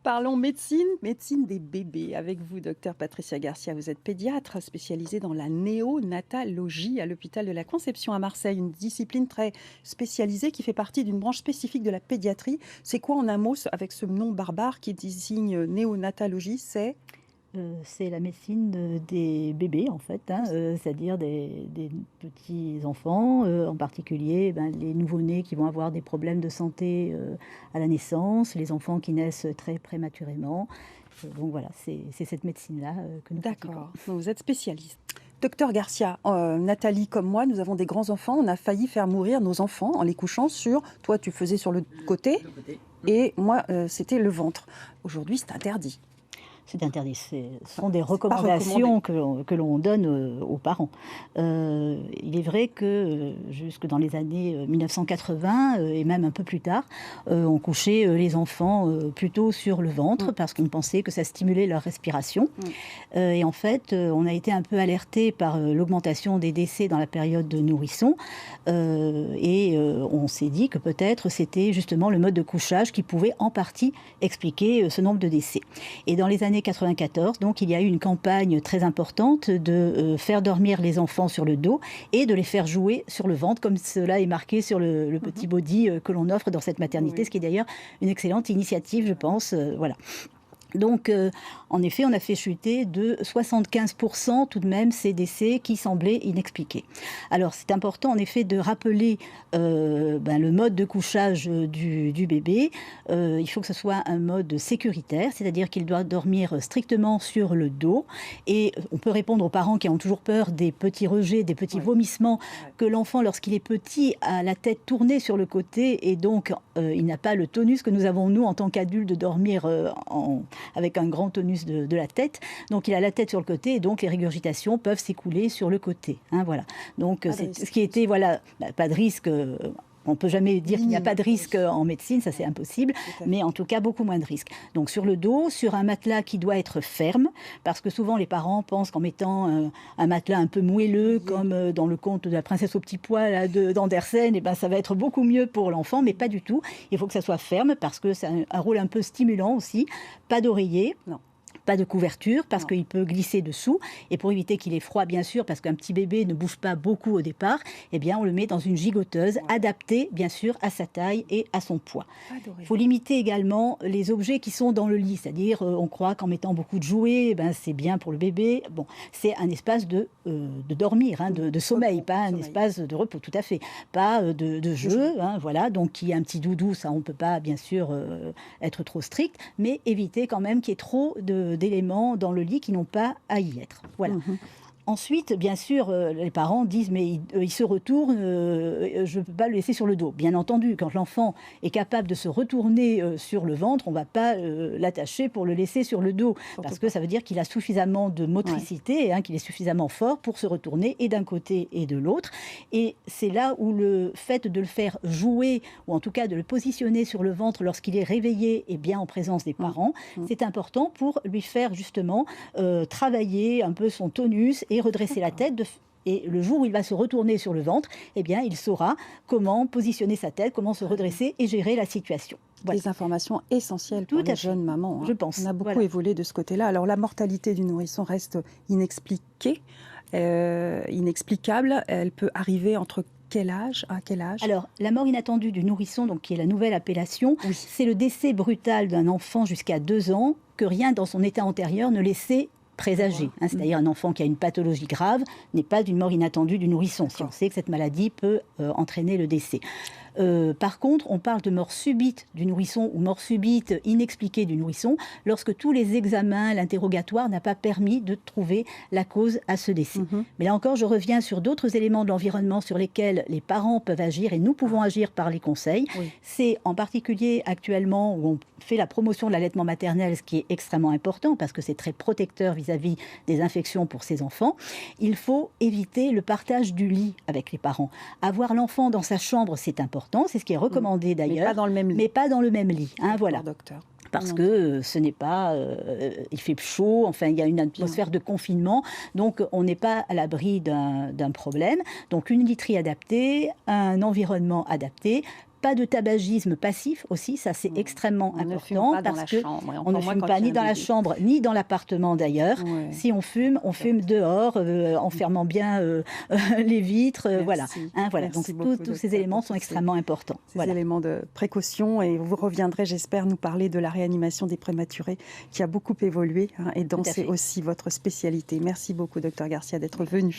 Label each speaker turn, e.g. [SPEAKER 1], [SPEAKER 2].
[SPEAKER 1] Parlons médecine, médecine des bébés. Avec vous, docteur Patricia Garcia, vous êtes pédiatre spécialisée dans la néonatologie à l'hôpital de la Conception à Marseille, une discipline très spécialisée qui fait partie d'une branche spécifique de la pédiatrie. C'est quoi en un mot, avec ce nom barbare qui désigne néonatologie?
[SPEAKER 2] C'est la médecine, des bébés en fait, hein, c'est-à-dire des petits enfants, en particulier, les nouveau-nés qui vont avoir des problèmes de santé, à la naissance, les enfants qui naissent très prématurément. Donc voilà, c'est cette médecine-là, que nous pratiquons.
[SPEAKER 1] D'accord, donc vous êtes spécialiste. Docteur Garcia, Nathalie comme moi, nous avons des grands-enfants. On a failli faire mourir nos enfants en les couchant sur... Toi, tu faisais sur le côté et moi, c'était le ventre. Aujourd'hui, c'est interdit.
[SPEAKER 2] C'est interdit. Ce sont des
[SPEAKER 1] Pas
[SPEAKER 2] recommandations
[SPEAKER 1] recommandé.
[SPEAKER 2] que l'on donne aux parents. Il est vrai que jusque dans les années 1980 et même un peu plus tard, on couchait les enfants plutôt sur le ventre parce qu'on pensait que ça stimulait leur respiration. Et en fait, on a été un peu alerté par l'augmentation des décès dans la période de nourrisson. On s'est dit que peut-être c'était justement le mode de couchage qui pouvait en partie expliquer ce nombre de décès. Et dans les années 94, donc il y a eu une campagne très importante de faire dormir les enfants sur le dos et de les faire jouer sur le ventre, comme cela est marqué sur le petit body que l'on offre dans cette maternité,
[SPEAKER 1] Oui.
[SPEAKER 2] ce qui est d'ailleurs une excellente initiative, je pense. Voilà. Donc, en effet, on a fait chuter de 75% tout de même ces décès qui semblaient inexpliqués. Alors, c'est important en effet de rappeler le mode de couchage du bébé. Il faut que ce soit un mode sécuritaire, c'est-à-dire qu'il doit dormir strictement sur le dos. Et on peut répondre aux parents qui ont toujours peur des petits rejets, des petits vomissements, que l'enfant, lorsqu'il est petit, a la tête tournée sur le côté et donc il n'a pas le tonus que nous avons, nous, en tant qu'adultes, de dormir avec un grand tonus de la tête. Donc il a la tête sur le côté et donc les régurgitations peuvent s'écouler sur le côté. Hein, voilà. Donc c'est ce qui était, voilà, pas de risque. On ne peut jamais dire qu'il n'y a pas de risque en médecine, ça c'est impossible, mais en tout cas beaucoup moins de risques. Donc sur le dos, sur un matelas qui doit être ferme, parce que souvent les parents pensent qu'en mettant un matelas un peu moelleux, comme dans le conte de la princesse au petit pois d'Andersen, ça va être beaucoup mieux pour l'enfant, mais pas du tout. Il faut que ça soit ferme, parce que c'est un rôle un peu stimulant aussi. Pas d'oreiller.
[SPEAKER 1] Non.
[SPEAKER 2] Pas de couverture parce qu'il peut glisser dessous. Et pour éviter qu'il ait froid, bien sûr, parce qu'un petit bébé ne bouge pas beaucoup au départ, eh bien, on le met dans une gigoteuse adaptée, bien sûr, à sa taille et à son poids. Il faut limiter également les objets qui sont dans le lit. C'est-à-dire, on croit qu'en mettant beaucoup de jouets, c'est bien pour le bébé. Bon, c'est un espace de dormir, hein, de sommeil, pas un espace de repos, tout à fait. Pas de jeu, hein, voilà. Donc, qu'il y ait un petit doudou, ça, on ne peut pas, bien sûr, être trop strict, mais éviter quand même qu'il y ait trop d'éléments dans le lit qui n'ont pas à y être. Voilà. Ensuite, bien sûr, les parents disent mais il se retourne, je ne peux pas le laisser sur le dos. Bien entendu, quand l'enfant est capable de se retourner sur le ventre, on ne va pas l'attacher pour le laisser sur le dos, parce que ça veut dire qu'il a suffisamment de motricité, hein, qu'il est suffisamment fort pour se retourner et d'un côté et de l'autre. Et c'est là où le fait de le faire jouer, ou en tout cas de le positionner sur le ventre lorsqu'il est réveillé et bien en présence des parents, c'est important pour lui faire justement travailler un peu son tonus et redresser la tête. Et le jour où il va se retourner sur le ventre, eh bien, il saura comment positionner sa tête, comment se redresser et gérer la situation.
[SPEAKER 1] Voilà. Des informations essentielles pour les jeunes mamans. Hein.
[SPEAKER 2] Je pense.
[SPEAKER 1] On a beaucoup évolué de ce côté-là. Alors, la mortalité du nourrisson reste inexpliquée, inexplicable. Elle peut arriver entre quel âge, à quel âge?
[SPEAKER 2] Alors, la mort inattendue du nourrisson, donc, qui est la nouvelle appellation, c'est le décès brutal d'un enfant jusqu'à 2 ans que rien dans son état antérieur ne laissait présager. Hein, c'est-à-dire un enfant qui a une pathologie grave n'est pas d'une mort inattendue du nourrisson, si on sait que cette maladie peut entraîner le décès. Par contre, on parle de mort subite du nourrisson ou mort subite inexpliquée du nourrisson lorsque tous les examens, l'interrogatoire n'a pas permis de trouver la cause à ce décès. Mais là encore, je reviens sur d'autres éléments de l'environnement sur lesquels les parents peuvent agir et nous pouvons agir par les conseils. C'est en particulier actuellement où on fait la promotion de l'allaitement maternel, ce qui est extrêmement important parce que c'est très protecteur vis-à-vis des infections pour ces enfants. Il faut éviter le partage du lit avec les parents. Avoir l'enfant dans sa chambre, c'est important. C'est ce qui est recommandé d'ailleurs.
[SPEAKER 1] Mais pas dans le même lit.
[SPEAKER 2] Mais pas dans le même lit. Hein, voilà.
[SPEAKER 1] Docteur.
[SPEAKER 2] Parce que ce n'est pas... il fait chaud, enfin, il y a une atmosphère de confinement, donc on n'est pas à l'abri d'un problème. Donc une literie adaptée, un environnement adapté, pas de tabagisme passif aussi, ça c'est extrêmement
[SPEAKER 1] On ne fume
[SPEAKER 2] important
[SPEAKER 1] pas dans la
[SPEAKER 2] parce que
[SPEAKER 1] chambre, et
[SPEAKER 2] on
[SPEAKER 1] encore
[SPEAKER 2] ne
[SPEAKER 1] moins
[SPEAKER 2] fume
[SPEAKER 1] quand
[SPEAKER 2] pas
[SPEAKER 1] il y a
[SPEAKER 2] ni
[SPEAKER 1] un
[SPEAKER 2] dans la
[SPEAKER 1] bébé.
[SPEAKER 2] chambre ni dans l'appartement d'ailleurs.
[SPEAKER 1] Ouais.
[SPEAKER 2] Si on fume dehors, en fermant bien les vitres, voilà.
[SPEAKER 1] Merci.
[SPEAKER 2] Hein, voilà. Donc
[SPEAKER 1] Merci beaucoup,
[SPEAKER 2] tous ces
[SPEAKER 1] docteur,
[SPEAKER 2] éléments
[SPEAKER 1] pour
[SPEAKER 2] sont
[SPEAKER 1] tous
[SPEAKER 2] extrêmement importants.
[SPEAKER 1] ces
[SPEAKER 2] Voilà.
[SPEAKER 1] éléments de précaution. Et vous reviendrez, j'espère, nous parler de la réanimation des prématurés qui a beaucoup évolué, hein, et
[SPEAKER 2] Tout
[SPEAKER 1] dont
[SPEAKER 2] à
[SPEAKER 1] c'est
[SPEAKER 2] fait.
[SPEAKER 1] aussi votre spécialité. Merci beaucoup, docteur Garcia, d'être venu.